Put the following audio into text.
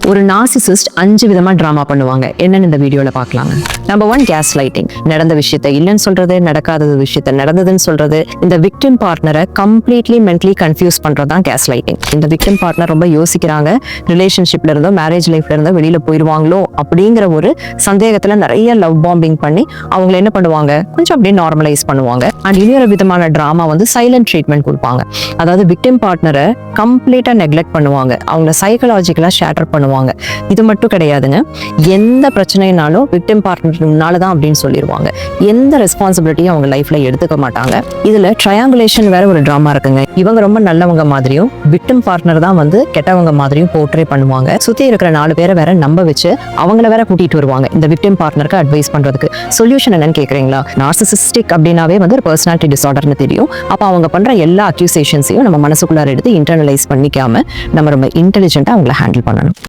ஒரு நார்சிசிஸ்ட் 5 விதமா டிராமா பண்ணுவாங்க. என்னன்னு இந்த வீடியோல பார்க்கலாங்க. Number 1, case lighting. நடந்த விஷயத்த இல்லைன்னு சொல்றது, நடக்காத விஷயத்த நடந்ததுன்னு சொல்றது. இந்த விக்டிம் பார்ட்னரை கம்ப்ளீட்லி மென்டலி கன்ஃபியூஸ் பண்றதுதான் கேஸ் லைட்டிங். இந்த விக்டிம் பார்ட்னர் ரொம்ப யோசிக்கிறாங்க, ரிலேஷன்ஷிப்ல இருந்தோ மேரேஜ் லைஃப்ல இருந்தோ வெளியில போயிடுவாங்களோ அப்படிங்கிற ஒரு சந்தேகத்துல நிறைய லவ் பாம்பிங் பண்ணி அவங்களை என்ன பண்ணுவாங்க, கொஞ்சம் அப்படியே நார்மலைஸ் பண்ணுவாங்க. அண்ட் இன்னொரு விதமான டிராமா வந்து சைலண்ட் ட்ரீட்மெண்ட் கொடுப்பாங்க. அதாவது விக்டிம் பார்ட்னரை கம்ப்ளீட்டா நெக்லெக்ட் பண்ணுவாங்க, அவங்கள சைக்கலாஜிக்கலா ஷேட்டர் பண்ணுவாங்க. இது மட்டும் கிடையாதுங்க, எந்த பிரச்சனைனாலும் விக்டிம் பார்ட்னர்னால தான் அப்படின்னு சொல்லிடுவாங்க. எந்த ரெஸ்பான்சிபிலிட்டியும் அவங்க லைஃப்ல எடுத்துக்க மாட்டாங்க. இதுல ட்ரையாங்குலேஷன் வேற ஒரு டிராமா இருக்குங்க. இவங்க ரொம்ப நல்லவங்க மாதிரியும் விக்டிம் பார்ட்னர் தான் வந்து கெட்டவங்க மாதிரியும் போர்ட்ரே பண்ணுவாங்க. சுத்தி இருக்கிற 4 பேரை வேற நம்ப வச்சு அவங்கள வேற கூட்டிட்டு வருவாங்க இந்த விக்டிம் பார்ட்னருக்கு அட்வைஸ் பண்றதுக்கு. சொல்யூஷன் என்னன்னு கேக்குறீங்களா? நார்சிசிஸ்டிக் அப்படின்னாவே வந்து ஒரு பர்சனாலிட்டி டிசார்டர்னு தெரியும். அப்ப அவங்க பண்ற எல்லா அக்யூசேஷன்ஸையும் நம்ம மனசுக்குள்ளார எடுத்து இன்டர்னலைஸ் பண்ணிக்காம நம்ம ரொம்ப இன்டெலிஜென்ட்டா அவங்களை ஹேண்டில் பண்ணணும்.